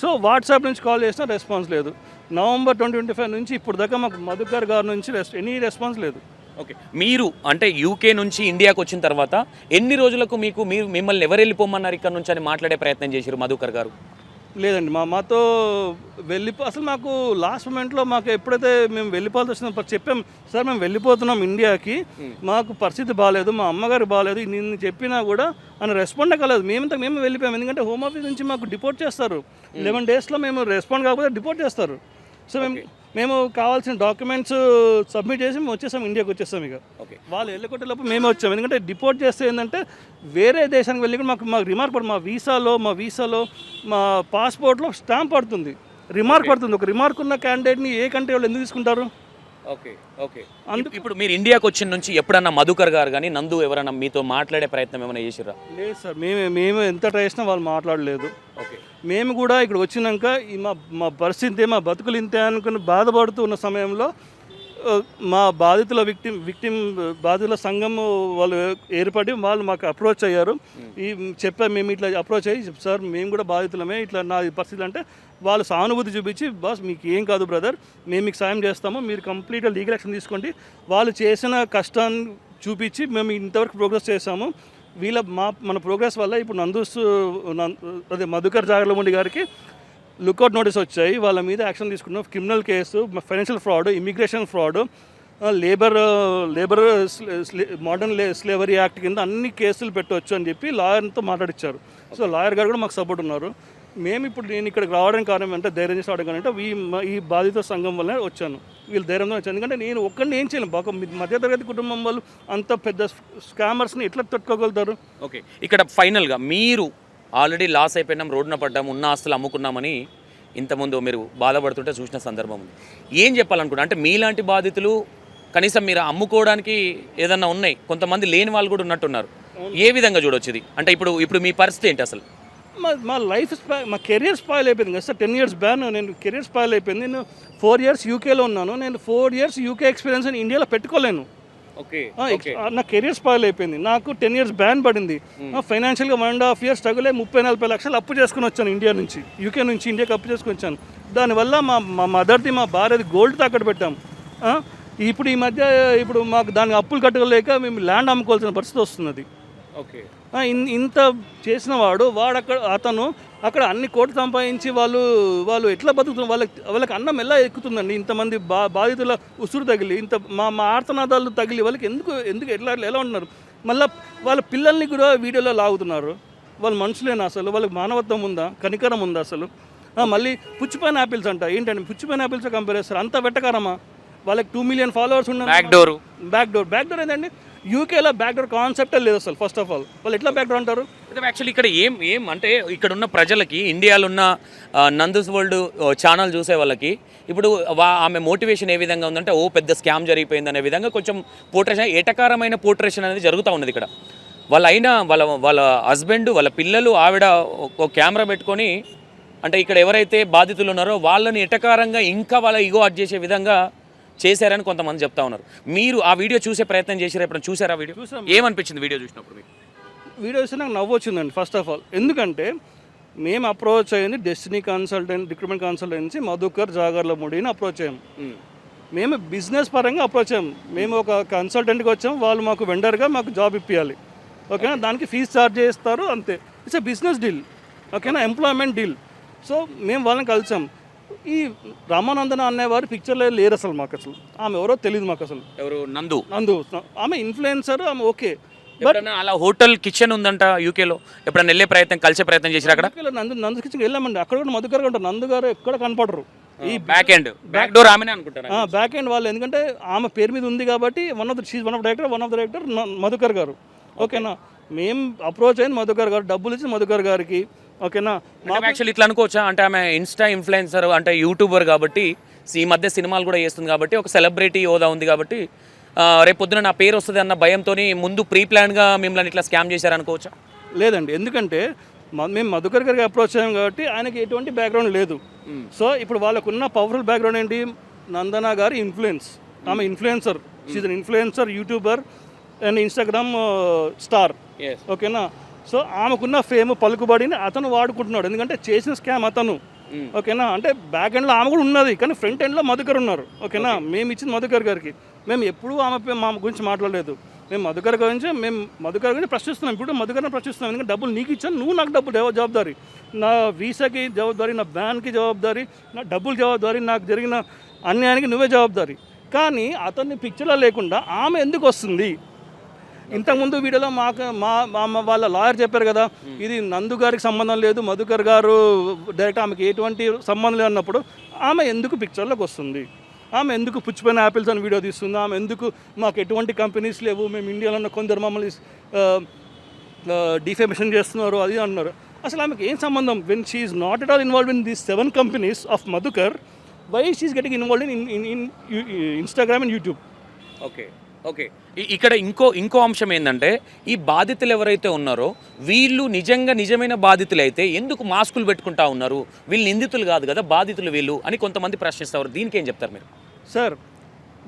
సో వాట్సాప్ నుంచి కాల్ చేసినా రెస్పాన్స్ లేదు. November 2025 నుంచి ఇప్పుడు దాకా మాకు మధుకర్ గారి నుంచి ఎనీ రెస్పాన్స్ లేదు.
ఓకే. మీరు అంటే యూకే నుంచి ఇండియాకి వచ్చిన తర్వాత ఎన్ని రోజులకు మీరు మిమ్మల్ని ఎవరు వెళ్ళిపోమన్నారు ఇక్కడ నుంచి అని మాట్లాడే ప్రయత్నం చేశారు మధుకర్ గారు?
లేదండి, మాతో అసలు మాకు లాస్ట్ మూమెంట్లో మాకు ఎప్పుడైతే మేము వెళ్ళిపోవాల్సి వచ్చిన చెప్పాం, సార్ మేము వెళ్ళిపోతున్నాం ఇండియాకి, మాకు పరిస్థితి బాగాలేదు, మా అమ్మగారు బాగాలేదు, నేను చెప్పినా కూడా ఆయన రెస్పాండ్ కాలేదు. మేము వెళ్ళిపోయాం. ఎందుకంటే హోమ్ ఆఫీస్ నుంచి మాకు డిపోర్ట్ చేస్తారు. 11 daysలో మేము రెస్పాండ్ కాకపోతే డిపోర్ట్ చేస్తారు. సో మేము కావాల్సిన డాక్యుమెంట్స్ సబ్మిట్ చేసి మేము వచ్చేసాం, ఇండియాకి వచ్చేసాం. ఇక వాళ్ళు వెళ్ళకొట్టేటప్పుడు మేమే వచ్చాం. ఎందుకంటే డిపోర్ట్ చేస్తే ఏంటంటే వేరే దేశానికి వెళ్ళి మాకు రిమార్క్ పడుతుంది. మా వీసాలో మా పాస్పోర్ట్లో స్టాంప్ పడుతుంది, రిమార్క్ పడుతుంది. ఒక రిమార్క్ ఉన్న క్యాండిడేట్ని ఏ కంట్రీ వాళ్ళు ఎందుకు తీసుకుంటారు?
ఓకే. ఓకే. ఇప్పుడు మీరు ఇండియాకి వచ్చిన నుంచి ఎప్పుడన్నా మధుకర్ గారు కానీ నందు ఎవరన్నా మీతో మాట్లాడే ప్రయత్నం ఏమైనా చేసిరా?
లేదు సార్, మేము ఎంత ట్రై చేసినా వాళ్ళు మాట్లాడలేదు.
ఓకే.
మేము కూడా ఇక్కడ వచ్చినాక మా పరిస్థితి మా బతుకులు ఇంతే అనుకుని బాధపడుతూ ఉన్న సమయంలో మా విక్టిమ్ బాధితుల సంఘం వాళ్ళు ఏర్పడి వాళ్ళు మాకు అప్రోచ్ అయ్యారు. మేము ఇట్లా అప్రోచ్ అయ్యి, సార్ మేము కూడా బాధితులమే, ఇట్లా నా పరిస్థితి అంటే వాళ్ళు సానుభూతి చూపించి, బాస్ మీకు ఏం కాదు బ్రదర్, మేము మీకు సాయం చేస్తాము, మీరు కంప్లీట్గా లీగల్ యాక్షన్ తీసుకోండి. వాళ్ళు చేసిన కష్టాన్ని చూపించి మేము ఇంతవరకు ప్రోగ్రెస్ చేసాము. మన ప్రోగ్రెస్ వల్ల ఇప్పుడు మధుకర్ జాగర్లముండి గారికి లుకౌట్ నోటీస్ వచ్చాయి. వాళ్ళ మీద యాక్షన్ తీసుకున్నాం. Criminal case, financial fraud, immigration fraud, labour modern slavery act కింద అన్ని కేసులు పెట్టవచ్చు అని చెప్పి లాయర్తో మాట్లాడిచ్చారు. సో లాయర్ గారు కూడా మాకు సపోర్ట్ ఉన్నారు. నేను ఇక్కడికి రావడానికి కారణం అంటే ధైర్యం చేసి రావడం అంటే ఈ బాధిత సంఘం వల్లనే వచ్చాను. వీళ్ళు ధైర్యంగా వచ్చాను. ఎందుకంటే నేను ఒక్కడిని ఏం చేయలేను. బాగా మధ్యతరగతి కుటుంబం వాళ్ళు అంత పెద్ద స్కామర్స్ని ఎట్లా తట్టుకోగలుగుతారు?
ఓకే. ఇక్కడ ఫైనల్గా మీరు ఆల్రెడీ లాస్ అయిపోయినాం, రోడ్డున పడ్డాము, ఉన్న ఆస్తులు అమ్ముకున్నామని ఇంతకుముందు మీరు బాధపడుతుంటే చూసిన సందర్భం ఉంది. ఏం చెప్పాలనుకుంటా అంటే మీలాంటి బాధితులు కనీసం మీరు అమ్ముకోవడానికి ఏదన్నా ఉన్నాయి, కొంతమంది లేని వాళ్ళు కూడా ఉన్నట్టున్నారు. ఏ విధంగా చూడొచ్చు ఇది? అంటే ఇప్పుడు మీ పరిస్థితి ఏంటి అసలు?
మా లైఫ్ మా కెరియర్ స్పాయిల్ అయిపోయింది కదా సార్. 10 years బ్యాన్ నేను కెరియర్ స్పాయిల్ అయిపోయింది. నేను 4 years యూకేలో ఉన్నాను. నేను 4 years యూకే ఎక్స్పీరియన్స్ అని ఇండియాలో పెట్టుకోలేను.
ఓకే.
నా కెరియర్ స్పాయిల్ అయిపోయింది. నాకు 10 years బ్యాన్ పడింది. ఫైనాన్షియల్గా 1.5 years స్ట్రగుల్ అయ్యి 30-40 లక్షలు అప్పు చేసుకుని వచ్చాను ఇండియా నుంచి. యూకే నుంచి ఇండియాకి అప్పు చేసుకుని వచ్చాను. దానివల్ల మా మదర్ది మా భార్యది గోల్డ్ తాకట్టు పెట్టాం. ఇప్పుడు ఈ మధ్య మాకు దానికి అప్పులు కట్టలేక మేము ల్యాండ్ అమ్ముకోవాల్సిన పరిస్థితి వస్తున్నది.
ఓకే.
ఇంత చేసిన వాడు అతను అక్కడ అన్ని కోట్లు సంపాదించి వాళ్ళు ఎట్లా బతుకుతున్నారు? వాళ్ళకి అన్నం ఎలా ఎక్కుతుందండి? ఇంతమంది బాధితుల ఉసురు తగిలి, ఇంత మా ఆర్తనాదాలు తగిలి వాళ్ళకి ఎందుకు ఎలా ఉంటున్నారు? మళ్ళీ వాళ్ళ పిల్లల్ని కూడా వీడియోలో లాగుతున్నారు. వాళ్ళు మనుషులేనా అసలు? వాళ్ళకి మానవత్వం ఉందా? కనికరం ఉందా అసలు? మళ్ళీ పుచ్చిపోయిన యాపిల్స్ అంట. ఏంటంటే పుచ్చిపోయిన యాపిల్స్ కంపేర్ చేస్తారు. అంత వెట్టకారమా? వాళ్ళకి 2 million followers ఉన్న బ్యాక్ డోర్ ఏంటండి? యూకేలో బ్యాక్ డోర్ కాన్సెప్టే లేదు అసలు. ఫస్ట్ ఆఫ్ ఆల్ వాళ్ళు ఎట్లా బ్యాక్ డోర్ అంటారు?
యాక్చువల్లీ ఇక్కడ ఏం అంటే ఇక్కడ ఉన్న ప్రజలకి, ఇండియాలో ఉన్న నందూస్ వరల్డ్ ఛానల్ చూసే వాళ్ళకి ఇప్పుడు ఆమె మోటివేషన్ ఏ విధంగా ఉందంటే పెద్ద స్కామ్ జరిగిపోయింది అనే విధంగా కొంచెం పోర్ట్రేషన్, ఎటకారమైన పోర్ట్రేషన్ అనేది జరుగుతూ ఉన్నది ఇక్కడ. వాళ్ళ హస్బెండ్, వాళ్ళ పిల్లలు, ఆవిడ ఒక కెమెరా పెట్టుకొని అంటే ఇక్కడ ఎవరైతే బాధితులు ఉన్నారో వాళ్ళని ఎటకారంగా ఇంకా వాళ్ళ ఈగో అడ్ చేసే విధంగా చేశారని కొంతమంది చెప్తా ఉన్నారు. మీరు ఆ వీడియో చూసే ప్రయత్నం చేశారా? ఎప్పుడైనా చూసారా వీడియో? ఏమనిపించింది వీడియో చూసినప్పుడు మీకు?
వీడియో చూస్తే నాకు నవ్వు వచ్చిందండి ఫస్ట్ ఆఫ్ ఆల్. ఎందుకంటే మేము అప్రోచ్ అయ్యింది డెస్టినీ రిక్రూట్మెంట్ కన్సల్టెన్సీ మధుకర్ జాగర్లముడిని అప్రోచ్ అయ్యాము. మేము బిజినెస్ పరంగా అప్రోచ్ అయ్యాము. మేము ఒక కన్సల్టెంట్కి వచ్చాము, వాళ్ళు మాకు వెండర్గా మాకు జాబ్ ఇప్పించాలి. ఓకేనా? దానికి ఫీజు ఛార్జ్ చేస్తారు అంతే. It's a business deal. ఓకేనా, ఎంప్లాయ్మెంట్ డీల్. సో మేము వాళ్ళని కలిసాం. ఈ రామానందన అనేవారు పిక్చర్లో లేరు అసలు, మాకు అసలు ఆమె ఎవరో తెలియదు మాకు అసలు.
ఎవరు? నందు.
ఆమె ఇన్ఫ్లుయెన్సర్, ఆమె ఓకే.
ఎప్పుడన్నా అలా హోటల్ కిచెన్ ఉందంట యూకేలో, ఎప్పుడన్నా వెళ్ళే ప్రయత్నం, కలిసే ప్రయత్నం చేశారు అక్కడ?
నందు కిచెన్కి వెళ్ళామండి, అక్కడ కూడా మధుకర్ గారు ఉంటారు. నందు గారు ఎక్కడ కనపడరు.
ఈ బ్యాక్ ఎండ్, బ్యాక్ డోర్ ఆమెనే అనుకుంటారు.
బ్యాక్ ఎండ్ వాళ్ళు, ఎందుకంటే ఆమె పేరు మీద ఉంది కాబట్టి one of the director Madhukar గారు. ఓకేనా, మేము అప్రోచ్ అయింది మధుకర్ గారు, డబ్బులు ఇచ్చి మధుకర్ గారికి. ఓకేనా,
యాక్చువల్లీ ఇట్లా అనుకోవచ్చా అంటే ఆమె ఇన్స్టా ఇన్ఫ్లుయెన్సర్ అంటే యూట్యూబర్ కాబట్టి, ఈ మధ్య సినిమాలు కూడా చేస్తుంది కాబట్టి, ఒక సెలబ్రిటీ హోదా ఉంది కాబట్టి రేపు పొద్దున నా పేరు వస్తుంది అన్న భయంతో ముందు ప్రీ ప్లాన్గా మిమ్మల్ని ఇట్లా స్కామ్ చేశారనుకోవచ్చా?
లేదండి, ఎందుకంటే మేము మధుకర్ గారికి అప్రోచ్ అయ్యాం కాబట్టి ఆయనకి ఎటువంటి బ్యాక్గ్రౌండ్ లేదు. సో ఇప్పుడు వాళ్ళకున్న పవర్ఫుల్ బ్యాక్గ్రౌండ్ ఏంటి? నందన గారి ఇన్ఫ్లుయెన్స్, ఆమె influencer, she's an influencer, YouTuber and Instagram star. ఓకేనా, సో ఆమెకున్న ఫేమ్, పలుకుబడిని అతను వాడుకుంటున్నాడు, ఎందుకంటే చేసిన స్కామ్ అతను. ఓకేనా, అంటే బ్యాక్ ఎండ్లో ఆమె కూడా ఉన్నది, కానీ ఫ్రంట్ ఎండ్లో మధుకర్ ఉన్నారు. ఓకేనా, మేము ఇచ్చింది మధుకర్ గారికి. మేము ఎప్పుడూ మా గురించి మాట్లాడలేదు. మేము మధుకర్ గురించి ప్రశ్నిస్తున్నాం. ఇప్పుడు మధుకర్ని ప్రశ్నిస్తున్నాం, ఎందుకంటే డబ్బులు నీకు ఇచ్చాను, నువ్వు నాకు డబ్బులు జవాబారి, నా వీసాకి జవాబారి, నా బ్యాన్కి జవాబారి, నా డబ్బులు జవాబారి, నాకు జరిగిన అన్యాయానికి నువ్వే జవాబారి. కానీ అతన్ని పిక్చర్లో లేకుండా ఆమె ఎందుకు వస్తుంది? ఇంతకుముందు వీడియోలో వాళ్ళ లాయర్ చెప్పారు కదా, ఇది నందు గారికి సంబంధం లేదు, మధుకర్ గారు డైరెక్ట్ ఆమెకి ఎటువంటి సంబంధం లేదు అన్నప్పుడు ఆమె ఎందుకు పిక్చర్లోకి వస్తుంది? ఆమె ఎందుకు పుచ్చిపోయిన యాపిల్స్ అని వీడియో తీస్తుంది? ఆమె ఎందుకు మాకు ఎటువంటి కంపెనీస్ లేవు, మేము ఇండియాలో ఉన్న కొందరు మమ్మల్ని డిఫేమేషన్ చేస్తున్నారు అది అన్నారు? అసలు ఆమెకి ఏం సంబంధం? When she is not at all involve in these 7 companies of Madhukar, why she is getting involved in Instagram and YouTube?
Okay, ఇక్కడ ఇంకో అంశం ఏంటంటే, ఈ బాధితులు ఎవరైతే ఉన్నారో వీళ్ళు నిజమైన బాధితులు అయితే ఎందుకు మాస్కులు పెట్టుకుంటా ఉన్నారు? వీళ్ళు నిందితులు కాదు కదా, బాధితులు వీళ్ళు అని కొంతమంది ప్రశ్నిస్తారు. దీనికి ఏం చెప్తారు మీరు?
సార్,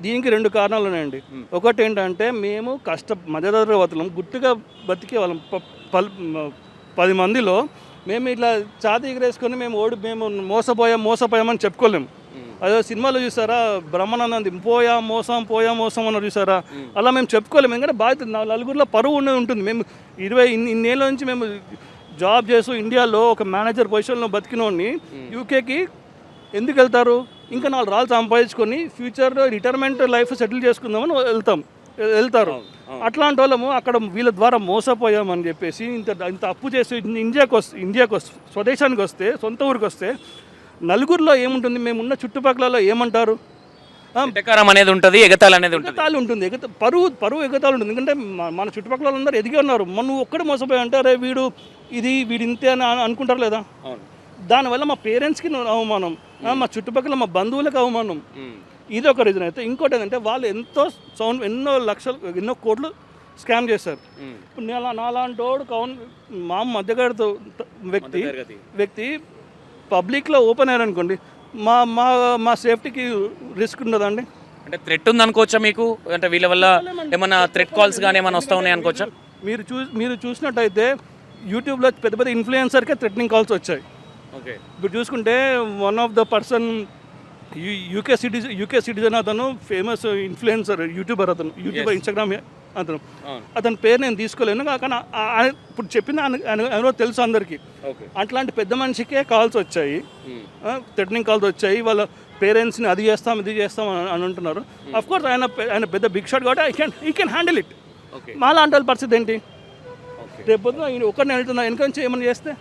దీనికి 2 కారణాలు ఉన్నాయండి. ఒకటి ఏంటంటే, మేము మధ్యతరగతులం గుట్టుగా బతికే వాళ్ళం. 10 మందిలో మేము ఇట్లా ఛాతీ ఎగరేసుకొని మేము మోసపోయామని చెప్పుకోలేము. అదే సినిమాలో చూసారా, బ్రహ్మానందంది పోయా మోసం అన్నారు చూసారా, అలా మేము చెప్పుకోలేము. ఎందుకంటే బాధ్యత నలుగురిలో పరువు ఉంటుంది. మేము 20 ఇన్నేళ్ళ నుంచి మేము జాబ్ చేస్తూ ఇండియాలో ఒక మేనేజర్ పొజిషన్లో బతికినోడిని యూకేకి ఎందుకు వెళ్తారు? ఇంకా 4 రాళ్ళు సంపాదించుకొని ఫ్యూచర్లో రిటైర్మెంట్ లైఫ్ సెటిల్ చేసుకుందామని వెళ్తారు. అట్లాంటి వాళ్ళము అక్కడ వీళ్ళ ద్వారా మోసపోయామని చెప్పేసి ఇంత అప్పు చేసి ఇండియాకు స్వదేశానికి వస్తే, సొంత ఊరికి వస్తే నలుగురిలో ఏముంటుంది? మేమున్న చుట్టుపక్కల ఏమంటారు?
ఎటకారం అనేది ఉంటుంది, ఎగతాళి అనేది ఉంటుంది,
పరువు ఎగతాళి ఉంటుంది. ఎందుకంటే మన చుట్టుపక్కల అందరూ ఎదిగి ఉన్నారు, నువ్వు ఒక్కడే మోసపోయి అంటారే వీడు ఇంతే అని అనుకుంటారు లేదా? దానివల్ల మా పేరెంట్స్కి అవమానం, మా చుట్టుపక్కల మా బంధువులకు అవమానం. ఇది ఒక రీజన్ అయితే. ఇంకోటి ఏంటంటే, వాళ్ళు ఎన్నో కోట్లు స్కామ్ చేశారు. నాలాంటి వాడు మా మధ్యగడితో వ్యక్తి పబ్లిక్లో ఓపెన్ అయ్యారనుకోండి, మా సేఫ్టీకి రిస్క్ ఉండదండి.
అంటే థ్రెట్ ఉంది అనుకోవచ్చా మీకు? అంటే వీళ్ళ వల్ల ఏమైనా థ్రెట్ కాల్స్ కానీ ఏమైనా వస్తూ ఉన్నాయి అనుకోవచ్చా?
మీరు చూసినట్టయితే యూట్యూబ్లో పెద్ద ఇన్ఫ్లుయెన్సర్కే థ్రెటనింగ్ కాల్స్ వచ్చాయి.
ఓకే,
ఇప్పుడు చూసుకుంటే one of the person UK citizen, అతను ఫేమస్ ఇన్ఫ్లుయెన్సర్, యూట్యూబర్ ఇన్స్టాగ్రామ్ అతని పేరు నేను తీసుకోలేను, కానీ ఇప్పుడు చెప్పింది ఎవరో తెలుసు అందరికీ. అట్లాంటి పెద్ద మనిషికే కాల్స్ వచ్చాయి, థ్రెటనింగ్ కాల్స్ వచ్చాయి. వాళ్ళ పేరెంట్స్ని అది చేస్తాం ఇది చేస్తాం అని అంటున్నారు. అఫ్కోర్స్ ఆయన పెద్ద బిగ్ షాట్ కాబట్టి ఈ కెన్ హ్యాండిల్ ఇట్. మా లాంటి వాళ్ళ పరిస్థితి ఏంటి? రేపు పొద్దున ఒకరిని వెళ్తున్నా వెనక నుంచి ఏమైనా చేస్తే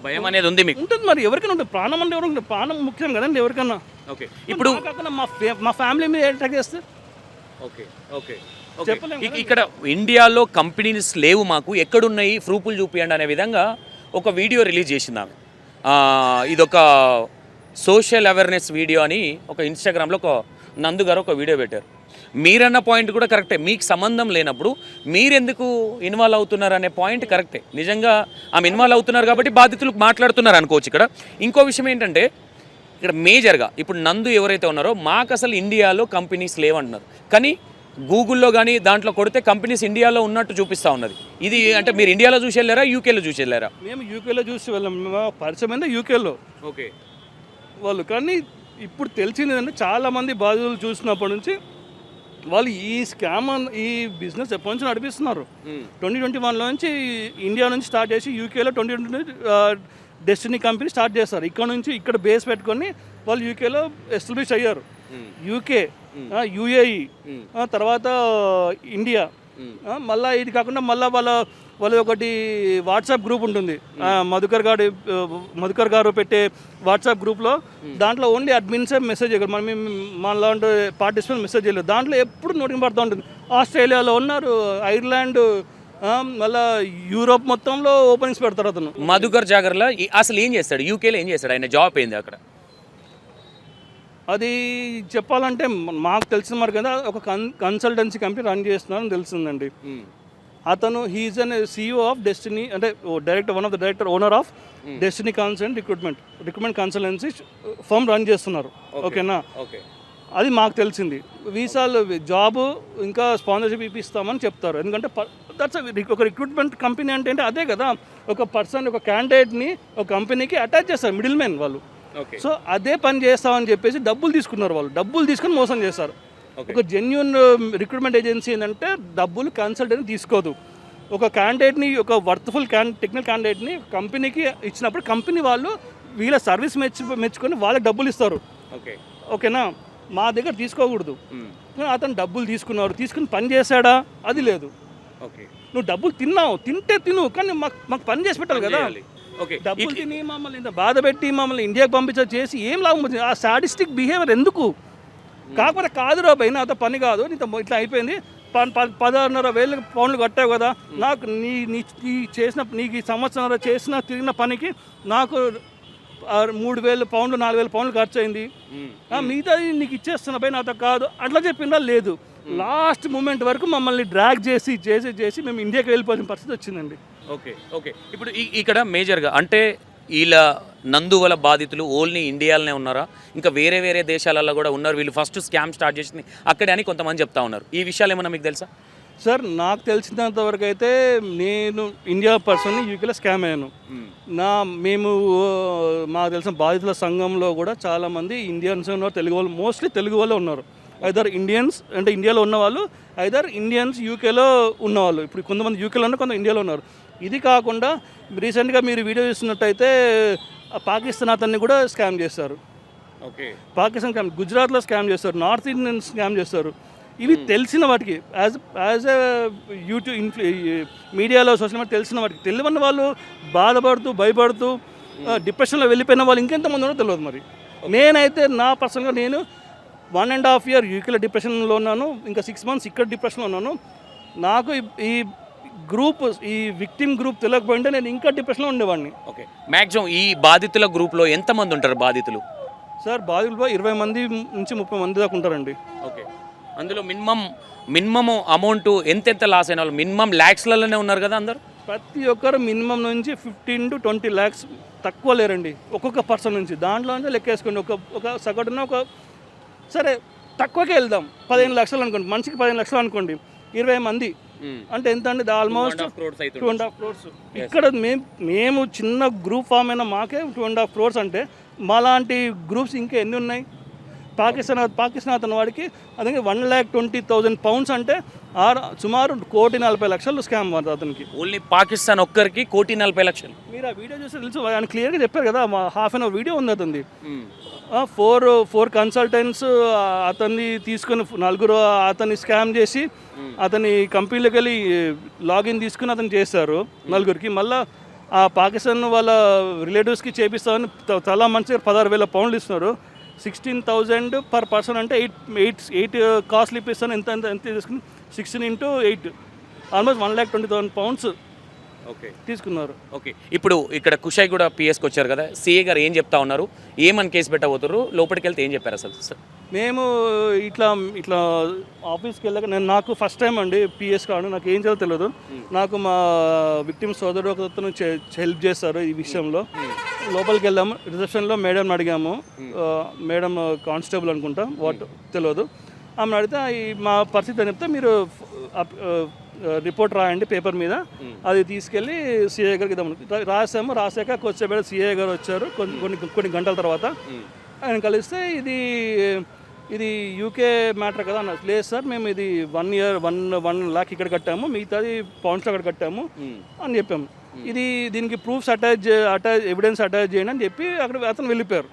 భయం అనేది ఉంది మీకు?
ఉంటుంది, మరి ఎవరికైనా ఉంటుంది. ప్రాణం అంటే ఎవరికి? ప్రాణం ముఖ్యం కదండి ఎవరికన్నా. ఇప్పుడు మా ఫ్యామిలీ మీద అటాక్ చేస్తే
ఇక్కడ ఇండియాలో కంపెనీస్ లేవు, మాకు ఎక్కడున్నాయి ప్రూఫ్లు చూపియండి అనే విధంగా ఒక వీడియో రిలీజ్ చేసింది ఆమె. ఇదొక సోషల్ అవేర్నెస్ వీడియో అని ఒక ఇన్స్టాగ్రామ్లో నందు గారు ఒక వీడియో పెట్టారు. మీరన్న పాయింట్ కూడా కరెక్టే, మీకు సంబంధం లేనప్పుడు మీరెందుకు ఇన్వాల్వ్ అవుతున్నారు అనే పాయింట్ కరెక్టే. నిజంగా ఆమె ఇన్వాల్వ్ అవుతున్నారు కాబట్టి బాధితులు మాట్లాడుతున్నారు అనుకోవచ్చు. ఇక్కడ ఇంకో విషయం ఏంటంటే, ఇక్కడ మేజర్గా ఇప్పుడు నందు ఎవరైతే ఉన్నారో, మాకు అసలు ఇండియాలో కంపెనీస్ లేవంటున్నారు, కానీ గూగుల్లో కానీ దాంట్లో కొడితే కంపెనీస్ ఇండియాలో ఉన్నట్టు చూపిస్తూ ఉన్నది. ఇది అంటే మీరు ఇండియాలో చూసి వెళ్ళారా, యూకేలో చూసి వెళ్ళారా?
మేము యూకేలో చూసి వెళ్ళాం, పరిచయం యూకేలో.
ఓకే,
వాళ్ళు కానీ ఇప్పుడు తెలిసింది ఏంటంటే, చాలామంది బాధితులు చూసినప్పటి నుంచి వాళ్ళు ఈ స్కామ్ ఈ బిజినెస్ ఎప్పటి నుంచి నడిపిస్తున్నారు. 2021లో నుంచి ఇండియా నుంచి స్టార్ట్ చేసి యూకేలో 2020 డెస్టినీ కంపెనీ స్టార్ట్ చేస్తారు. ఇక్కడ నుంచి ఇక్కడ బేస్ పెట్టుకొని వాళ్ళు యూకేలో ఎస్టాబ్లిష్ అయ్యారు. యూకే, యుఏఈ, తర్వాత ఇండియా, మళ్ళీ ఇది కాకుండా మళ్ళీ వాళ్ళ ఒకటి వాట్సాప్ గ్రూప్ ఉంటుంది. మధుకర్ గారు పెట్టే వాట్సాప్ గ్రూప్లో దాంట్లో ఓన్లీ అడ్మిన్సే మెసేజ్ చేయగలరు. మన లాంటి పార్టిసిపెంట్ మెసేజ్ చేయలేదు. దాంట్లో ఎప్పుడు నోటింగ్ పడుతూ ఉంటుంది. ఆస్ట్రేలియాలో ఉన్నారు, ఐర్లాండ్, మళ్ళీ యూరోప్ మొత్తంలో ఓపెనింగ్స్ పెడతారు. అతను
మధుకర్ జాగర్లా అసలు ఏం చేస్తాడు? యూకేలో ఏం చేస్తాడు? ఆయన జాబ్ ఏంది అక్కడ?
అది చెప్పాలంటే మాకు తెలిసిన మరి కదా ఒక కన్సల్టెన్సీ కంపెనీ రన్ చేస్తున్నారని తెలిసిందండి. అతను he is an CEO of Destiny, అంటే one of the director owner of Destiny consultant recruitment consultancy firm run చేస్తున్నారు. ఓకేనా, అది మాకు తెలిసింది. వీసాలు జాబు ఇంకా స్పాన్సర్షిప్ ఇప్పిస్తామని చెప్తారు. ఎందుకంటే దట్స్ ఒక రిక్రూట్మెంట్ కంపెనీ అంటే అదే కదా, ఒక పర్సన్ ఒక క్యాండిడేట్ని ఒక కంపెనీకి అటాచ్ చేస్తారు మిడిల్ మ్యాన్ వాళ్ళు. సో అదే పని చేస్తామని చెప్పేసి డబ్బులు తీసుకున్నారు. వాళ్ళు డబ్బులు తీసుకొని మోసం చేస్తారు. ఒక జెన్యూన్ రిక్రూట్మెంట్ ఏజెన్సీ ఏంటంటే డబ్బులు కన్సల్టెంట్ తీసుకోదు. ఒక క్యాండిడేట్ని, ఒక వర్త్ఫుల్ టెక్నికల్ క్యాండిడేట్ని కంపెనీకి ఇచ్చినప్పుడు కంపెనీ వాళ్ళు వీళ్ళ సర్వీస్ మెచ్చుకొని వాళ్ళకి డబ్బులు ఇస్తారు. ఓకేనా, మా దగ్గర తీసుకోకూడదు. అతను డబ్బులు తీసుకుని పని చేశాడా? అది లేదు. నువ్వు డబ్బులు తింటే తిను, కానీ మాకు పని చేసి పెట్టాలి కదా. డబ్బులు తిని మమ్మల్ని ఇంత బాధ పెట్టి మమ్మల్ని ఇండియాకి చేసి ఏం లాభం వచ్చింది? ఆ సాడిస్టిక్ బిహేవియర్ ఎందుకు? కాకపోతే కాదురా భయ్, నాతో పని కాదు, నీతో ఇట్లా అయిపోయింది, 16,500 పౌండ్లు కట్టావు కదా, నాకు నీకు ఈ సంవత్సరం తిరిగిన పనికి నాకు 3,000 పౌండ్లు 4,000 పౌండ్లు ఖర్చు అయింది, మిగతా నీకు ఇచ్చేస్తున్నా భయ్, నాతో కాదు అట్లా చెప్పిందా? లేదు. లాస్ట్ మూమెంట్ వరకు మమ్మల్ని డ్రాగ్ చేసి మేము ఇండియాకి వెళ్ళిపోయిన పరిస్థితి వచ్చిందండి.
ఓకే ఇప్పుడు ఇక్కడ మేజర్గా అంటే వీళ్ళ నందువల బాధితులు ఓన్లీ ఇండియాలోనే ఉన్నారా? ఇంకా వేరే వేరే దేశాలలో కూడా ఉన్నారు? వీళ్ళు ఫస్ట్ స్కామ్ స్టార్ట్ చేసింది అక్కడే అని కొంతమంది చెప్తా ఉన్నారు. ఈ విషయాలు ఏమన్నా మీకు తెలుసా?
సార్, నాకు తెలిసినంత వరకు అయితే నేను ఇండియా పర్సన్ని యూకేలో స్కామ్ అయ్యాను. మాకు తెలిసిన బాధితుల సంఘంలో కూడా చాలామంది ఇండియన్స్ ఉన్నారు, తెలుగు వాళ్ళు, మోస్ట్లీ తెలుగు వాళ్ళే ఉన్నారు. ఐదర్ ఇండియన్స్ అంటే ఇండియాలో ఉన్నవాళ్ళు, ఐదర్ ఇండియన్స్ యూకేలో ఉన్నవాళ్ళు. ఇప్పుడు కొంతమంది యూకేలో ఉన్నారు, కొంత ఇండియాలో ఉన్నారు. ఇది కాకుండా రీసెంట్గా మీరు వీడియో చూస్తున్నట్టయితే పాకిస్తాన్ అతన్ని కూడా స్కామ్ చేస్తారు. పాకిస్తాన్ స్కామ్, గుజరాత్లో స్కామ్ చేస్తారు, నార్త్ ఇండియన్ స్కామ్ చేస్తారు. ఇవి తెలిసిన వాటికి యాజ్ ఎ యూట్యూబ్ మీడియాలో సోషల్ మీడియా తెలిసిన వాటికి, తెలియని వాళ్ళు బాధపడుతూ భయపడుతూ డిప్రెషన్లో వెళ్ళిపోయిన వాళ్ళు ఇంకెంతమంది ఉన్నారో తెలియదు. మరి నేనైతే నా పర్సనల్గా నేను 1.5 year యూకేలో డిప్రెషన్లో ఉన్నాను, ఇంకా 6 months ఇక్కడ డిప్రెషన్లో ఉన్నాను. నాకు ఈ విక్టిమ్ గ్రూప్ తెలియకపోయింటే నేను ఇంకా డిప్రెషన్లో ఉండేవాడిని.
మ్యాక్సిమం ఈ బాధితుల గ్రూప్లో ఎంతమంది ఉంటారు బాధితులు?
సార్, బాధితులు 20 మంది నుంచి 30 మంది దాకా ఉంటారండి.
అందులో మినిమం అమౌంట్ ఎంత లాస్ అయిన వాళ్ళు? మినిమం ల్యాక్స్లలోనే ఉన్నారు కదా అందరు?
ప్రతి ఒక్కరు మినిమం నుంచి 15 to 20 lakhs తక్కువ లేరండి ఒక్కొక్క పర్సన్ నుంచి. దాంట్లో అంటే లెక్కేసుకోండి, ఒక సగటున సరే తక్కువకే వెళ్దాం, 15 లక్షలు అనుకోండి, మనిషికి 15 లక్షలు అనుకోండి, 20 మంది అంటే ఎంత అండి? Almost 2.5 crores. ఇక్కడ మేము చిన్న గ్రూప్ ఫామ్ అయినా మాకే 2.5 crores అంటే మాలాంటి గ్రూప్స్ ఇంకా ఎన్ని ఉన్నాయి? పాకిస్తాన్ అతని వాడికి అదే 1,20,000 pounds అంటే సుమారు 1,40,00,000 స్కామ్ అతనికి.
ఓన్లీ పాకిస్తాన్ ఒక్కరికి 1,40,00,000.
మీరు ఆ వీడియో చూస్తే తెలుసు, ఆయన క్లియర్గా చెప్పారు కదా. ½ an hour వీడియో ఉంది అతనిది. 4 కన్సల్టెంట్స్ అతన్ని తీసుకుని 4 అతన్ని స్కామ్ చేసి అతని కంపెనీలోకి వెళ్ళి లాగిన్ తీసుకుని అతను చేశారు 4కి. మళ్ళీ ఆ పాకిస్తాన్ వాళ్ళ రిలేటివ్స్కి చేపిస్తామని చాలా మంచిగా 16,000 pounds ఇస్తున్నారు. 16,000 per person అంటే 8 కాస్ట్లు ఇప్పిస్తాను. ఎంత తీసుకుని 16 into 8 ఆల్మోస్ట్ 1,20,000 pounds తీసుకున్నారు.
ఇప్పుడు ఇక్కడ కుషాయిగూడ పిఎస్కి వచ్చారు కదా, సిఏ గారు ఏం చెప్తా ఉన్నారు? ఏమని కేసు పెట్టబోతున్నారు? లోపలికి వెళ్తే ఏం చెప్పారు అసలు?
మేము ఇట్లా ఆఫీస్కి వెళ్ళాక నాకు ఫస్ట్ టైం అండి పిఎస్ కాదు, నాకు ఏం చేయాలో తెలియదు. నాకు మా విక్టిమ్ సోదరుడు ఒకతను హెల్ప్ చేస్తారు ఈ విషయంలో. లోపలికి వెళ్ళాము, రిసెప్షన్లో మేడంని అడిగాము. మేడం కానిస్టేబుల్ అనుకుంటా, తెలియదు. ఆమెను అడిగితే మా పరిస్థితి అని చెప్తే మీరు రిపోర్ట్ రాయండి పేపర్ మీద, అది తీసుకెళ్ళి సిఐ గారికి ఇద్దాం రాసాము. రాసాక కొద్దిసేపు సిఐ గారు వచ్చారు కొన్ని గంటల తర్వాత. ఆయన కలిస్తే ఇది ఇది యూకే మ్యాటర్ కదా అన్న. లేదు సార్, మేము ఇది 1 year 1 lakh ఇక్కడ కట్టాము, మిగతాది పౌండ్స్లో అక్కడ కట్టాము అని చెప్పాము. ఇది దీనికి ప్రూఫ్స్ అటాచ్ ఎవిడెన్స్ అటాచ్ చేయండి అని చెప్పి అక్కడ అతను వెళ్ళిపోయారు.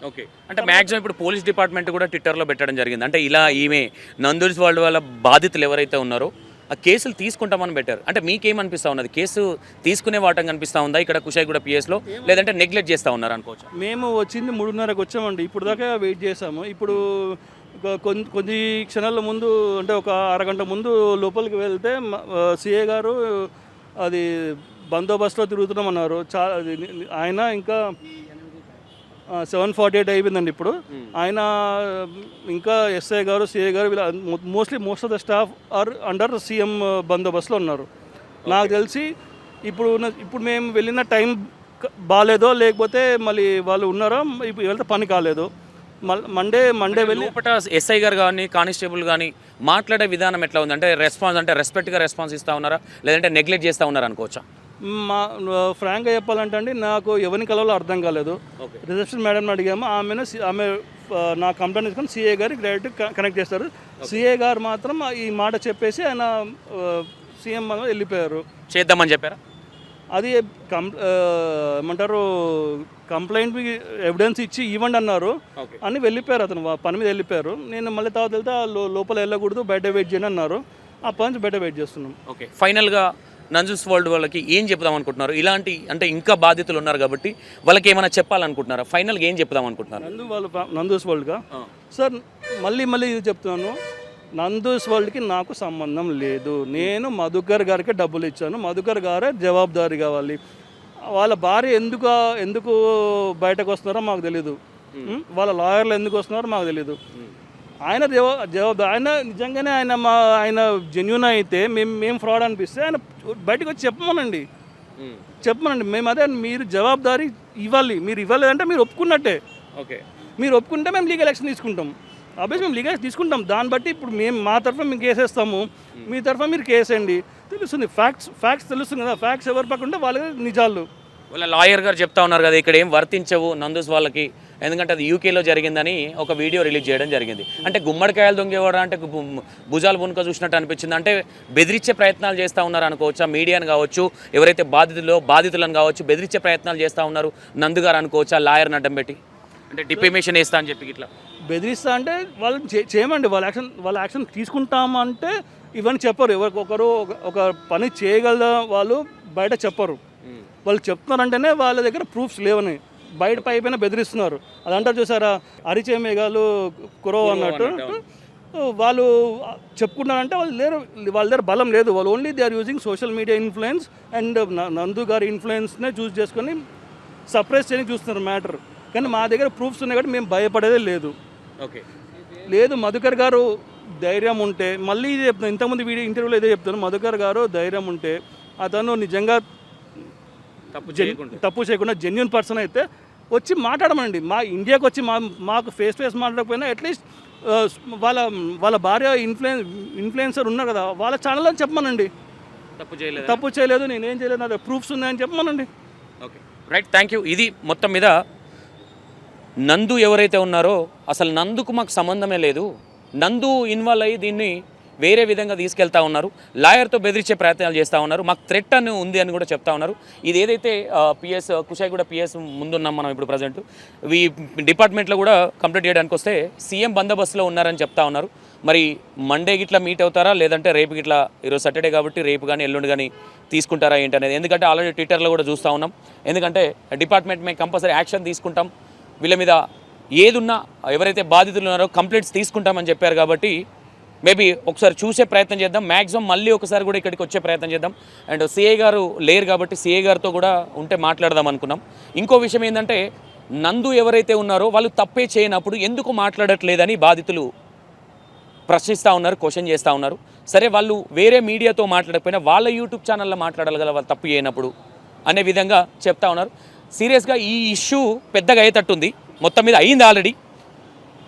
ఓకే, అంటే మ్యాక్సిమం ఇప్పుడు పోలీస్ డిపార్ట్మెంట్ కూడా ట్విట్టర్లో పెట్టడం జరిగింది. అంటే ఇలా ఈమె నందూస్ వరల్డ్ వాళ్ళ బాధితులు ఎవరైతే ఉన్నారో ఆ కేసులు తీసుకుంటామని పెట్టారు. అంటే మీకేమనిపిస్తూ ఉన్నది, కేసు తీసుకునే వాటం కనిపిస్తూ ఉందా ఇక్కడ కుషాయిగూడ పిఎస్లో, లేదంటే నెగ్లెక్ట్ చేస్తూ ఉన్నారు అనుకోవచ్చు?
మేము వచ్చింది 3:30కి వచ్చామండి, ఇప్పుడు దాకా వెయిట్ చేసాము. ఇప్పుడు కొద్ది క్షణాల ముందు, అంటే ఒక అరగంట ముందు లోపలికి వెళ్తే సిఏ గారు అది బందోబస్తులో తిరుగుతున్నామన్నారు. ఆయన ఇంకా 7:48 అయిపోయిందండి ఇప్పుడు. ఆయన ఇంకా ఎస్ఐ గారు, సిఐ గారు వీళ్ళ most of the staff are under CM బందోబస్తులో ఉన్నారు. నాకు తెలిసి ఇప్పుడు మేము వెళ్ళిన టైం బాగాలేదో, లేకపోతే మళ్ళీ వాళ్ళు ఉన్నారో, ఇప్పుడు వెళ్తే పని కాలేదు. మండే వెళ్ళి
ఎస్ఐ గారు కానీ కానిస్టేబుల్ కానీ మాట్లాడే విధానం ఎట్లా ఉంది? అంటే రెస్పాన్స్, అంటే రెస్పెక్ట్గా రెస్పాన్స్ ఇస్తూ ఉన్నారా, లేదంటే నెగ్లెక్ట్ చేస్తూ ఉన్నారా అనుకోవచ్చా?
ఫ్రాంక్గా చెప్పాలంటే అండి, నాకు ఎవరిని కలవాలో అర్థం కాలేదు. రిసెప్షన్ మేడంని అడిగాము, ఆమె నా కంప్లైంట్ తీసుకొని సిఏ గారికి డైరెక్ట్ కనెక్ట్ చేస్తారు. సిఏ గారు మాత్రం ఈ మాట చెప్పేసి ఆయన సీఎం వెళ్ళిపోయారు.
చేద్దామని చెప్పారా?
అది ఏమంటారు, కంప్లైంట్ ఎవిడెన్స్ ఇచ్చి ఇవ్వండి అన్నారు అని వెళ్ళిపోయారు. అతను పని మీద వెళ్ళిపోయారు. నేను మళ్ళీ తర్వాత వెళ్తే లోపల వెళ్ళకూడదు, బయట వెయిట్ చేయండి అన్నారు. ఆ పని బయట వెయిట్ చేస్తున్నాం.
ఓకే, ఫైనల్గా నందూస్ వరల్డ్ వాళ్ళకి ఏం చెప్దాం అనుకుంటున్నారు? ఇలాంటి అంటే ఇంకా బాధితులు ఉన్నారు కాబట్టి వాళ్ళకి ఏమైనా చెప్పాలనుకుంటున్నారా? ఫైనల్గా ఏం చెప్దాం అనుకుంటున్నారు?
నందూస్ వరల్డ్గా సార్ మళ్ళీ ఇది చెప్తున్నాను, నందూస్ వరల్డ్కి నాకు సంబంధం లేదు. నేను మధుకర్ గారికి డబ్బులు ఇచ్చాను, మధుకర్ గారే జవాబుదారీ కావాలి. వాళ్ళ భార్య ఎందుకు బయటకు వస్తున్నారో మాకు తెలీదు, వాళ్ళ లాయర్లు ఎందుకు వస్తున్నారో మాకు తెలీదు. ఆయన జవాబు ఆయన నిజంగానే ఆయన జెన్యూన్ అయితే మేము ఫ్రాడ్ అనిపిస్తే ఆయన బయటకు వచ్చి చెప్పమనండి. మేము అదే, మీరు జవాబుదారీ ఇవ్వాలి. మీరు ఇవ్వలేదంటే మీరు ఒప్పుకున్నట్టే.
ఓకే,
మీరు ఒప్పుకుంటే మేము లీగల్ యాక్షన్ తీసుకుంటాం. అబ్బాయి మేము లీగల్ యాక్షన్ తీసుకుంటాం. దాన్ని బట్టి ఇప్పుడు మేము మా తరఫున మేము కేసేస్తాము, మీ తరఫున మీరు కేసేయండి. తెలుస్తుంది, ఫ్యాక్ట్స్ తెలుస్తుంది కదా. ఫ్యాక్ట్స్ ఎవరు పక్కన వాళ్ళకి నిజాలు.
వాళ్ళ లాయర్ గారు చెప్తా ఉన్నారు కదా, ఇక్కడ ఏం వర్తించవు నందూస్ వాళ్ళకి, ఎందుకంటే అది యూకేలో జరిగిందని ఒక వీడియో రిలీజ్ చేయడం జరిగింది. అంటే గుమ్మడికాయలు దొంగేవాడు అంటే భుజాలు పునుక చూసినట్టు అనిపించింది. అంటే బెదిరించే ప్రయత్నాలు చేస్తూ ఉన్నారు అనుకోవచ్చా? మీడియాను కావచ్చు, ఎవరైతే బాధితులను కావచ్చు బెదిరించే ప్రయత్నాలు చేస్తూ ఉన్నారు నందు గారు అనుకోవచ్చా? లాయర్ని అడ్డం పెట్టి అంటే డిఫేమేషన్ వేస్తా అని చెప్పి ఇట్లా
బెదిరిస్తా అంటే వాళ్ళు చేయమండి, వాళ్ళ యాక్షన్ తీసుకుంటామంటే ఇవన్నీ చెప్పరు. ఎవరికొకరు ఒక పని చేయగల వాళ్ళు బయట చెప్పరు. వాళ్ళు చెప్తున్నారంటేనే వాళ్ళ దగ్గర ప్రూఫ్స్ లేవని బయట పైపైన బెదిరిస్తున్నారు. అది అంటారు చూసారా, అరిచే మేఘాలు కురవ అన్నట్టు. వాళ్ళు చెప్పుకున్నారంటే వాళ్ళ దగ్గర బలం లేదు. వాళ్ళు only they are using social media influence and Nandu గారి ఇన్ఫ్లుయెన్స్నే చూస్ చేసుకొని సప్రెస్ చేయడానికి చూస్తున్నారు మ్యాటర్. కానీ మా దగ్గర ప్రూఫ్స్ ఉన్నాయి కాబట్టి మేము భయపడేదే లేదు.
ఓకే,
లేదు మధుకర్ గారు ధైర్యం ఉంటే, మళ్ళీ ఇది చెప్తాను, ఇంతకుముందు ఇంటర్వ్యూలో ఇదే చెప్తాను, మధుకర్ గారు ధైర్యం ఉంటే అతను నిజంగా తప్పు చేయకుండా జెన్యూన్ పర్సన్ అయితే వచ్చి మాట్లాడమండి. మా ఇండియాకి వచ్చి మాకు ఫేస్ మాట్లాడకపోయినా అట్లీస్ట్ వాళ్ళ భార్య ఇన్ఫ్లుయెన్సర్ ఉన్నారు కదా, వాళ్ళ ఛానల్లో చెప్పమనండి. తప్పు చేయలేదు, నేనేం చేయలేదు, నా ప్రూఫ్స్ ఉన్నాయని చెప్పమనండి.
Okay, right, thank you. ఇది మొత్తం మీద నందు ఎవరైతే ఉన్నారో అసలు నందుకు మాకు సంబంధమే లేదు, నందు ఇన్వాల్వ్ అయ్యి దీన్ని వేరే విధంగా తీసుకెళ్తా ఉన్నారు, లాయర్తో బెదిరించే ప్రయత్నాలు చేస్తూ ఉన్నారు, మాకు థ్రెట్ అని ఉంది అని కూడా చెప్తా ఉన్నారు. ఇది ఏదైతే పిఎస్ కుషాయిగూడ పిఎస్ ముందున్నాం మనం ఇప్పుడు ప్రజెంట్, ఈ డిపార్ట్మెంట్లో కూడా కంప్లీట్ చేయడానికి వస్తే సీఎం బందోబస్తులో ఉన్నారని చెప్తా ఉన్నారు. మరి మండే గిట్లా మీట్ అవుతారా, లేదంటే రేపు గిట్లా, ఈరోజు సాటర్డే కాబట్టి రేపు కానీ ఎల్లుండి కానీ తీసుకుంటారా ఏంటి అనేది. ఎందుకంటే ఆల్రెడీ ట్విట్టర్లో కూడా చూస్తూ ఉన్నాం. ఎందుకంటే డిపార్ట్మెంట్ మేము కంపల్సరీ యాక్షన్ తీసుకుంటాం, వీళ్ళ మీద ఏదున్నా ఎవరైతే బాధితులు ఉన్నారో కంప్లైంట్స్ తీసుకుంటామని చెప్పారు. కాబట్టి మేబీ ఒకసారి చూసే ప్రయత్నం చేద్దాం, మ్యాక్సిమం మళ్ళీ ఒకసారి కూడా ఇక్కడికి వచ్చే ప్రయత్నం చేద్దాం. అండ్ సిఐ గారు లేరు కాబట్టి సిఐ గారితో కూడా ఉంటే మాట్లాడదాం అనుకున్నాం. ఇంకో విషయం ఏంటంటే నందు ఎవరైతే ఉన్నారో వాళ్ళు తప్పే చేయనప్పుడు ఎందుకు మాట్లాడట్లేదని బాధితులు ప్రశ్నిస్తూ ఉన్నారు, క్వశ్చన్ చేస్తూ ఉన్నారు. సరే, వాళ్ళు వేరే మీడియాతో మాట్లాడకపోయినా వాళ్ళ యూట్యూబ్ ఛానల్లో మాట్లాడాలి కదా వాళ్ళు తప్పు చేయనప్పుడు అనే విధంగా చెప్తా ఉన్నారు. సీరియస్గా ఈ ఇష్యూ పెద్దగా అయ్యేటట్టుంది, మొత్తం మీద అయింది ఆల్రెడీ.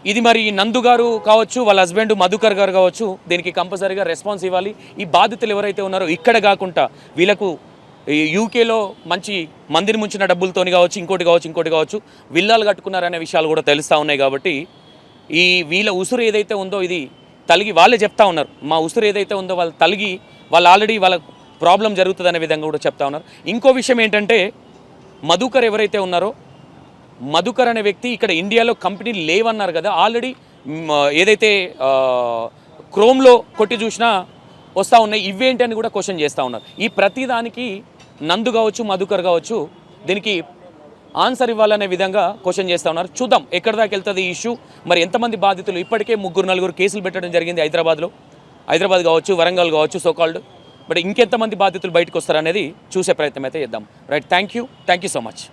ఇది మరి నందు గారు కావచ్చు, వాళ్ళ హస్బెండ్ మధుకర్ గారు కావచ్చు, దీనికి కంపల్సరీగా రెస్పాన్స్ ఇవ్వాలి. ఈ బాధితులు ఎవరైతే ఉన్నారో ఇక్కడ కాకుండా వీళ్ళకు యూకేలో మంచి మందిని ముంచిన డబ్బులతోని కావచ్చు, ఇంకోటి కావచ్చు విల్లాలు కట్టుకున్నారనే విషయాలు కూడా తెలుస్తూ ఉన్నాయి. కాబట్టి ఈ వీళ్ళ ఉసురు ఏదైతే ఉందో ఇది తలిగి వాళ్ళే చెప్తా ఉన్నారు, మా ఉసురు ఏదైతే ఉందో వాళ్ళు తలిగి వాళ్ళు ఆల్రెడీ వాళ్ళ ప్రాబ్లం జరుగుతుంది అనే విధంగా కూడా చెప్తా ఉన్నారు. ఇంకో విషయం ఏంటంటే మధుకర్ ఎవరైతే ఉన్నారో మధుకర్ అనే వ్యక్తి ఇక్కడ ఇండియాలో కంపెనీలు లేవన్నారు కదా, ఆల్రెడీ ఏదైతే క్రోమ్లో కొట్టి చూసినా వస్తూ ఉన్నాయి, ఇవేంటి అని కూడా క్వశ్చన్ చేస్తూ ఉన్నారు. ఈ ప్రతిదానికి నందు కావచ్చు మధుకర్ కావచ్చు దీనికి ఆన్సర్ ఇవ్వాలనే విధంగా క్వశ్చన్ చేస్తూ ఉన్నారు. చూద్దాం ఎక్కడి దాకా వెళ్తుంది ఈ ఇష్యూ. మరి ఎంతమంది బాధితులు, ఇప్పటికే 3-4 కేసులు పెట్టడం జరిగింది హైదరాబాద్ కావచ్చు, వరంగల్ కావచ్చు సోకాల్డ్. బట్ ఇంకెంతమంది బాధితులు బయటకు వస్తారనేది చూసే ప్రయత్నం అయితే చేద్దాం. Right, thank you so much.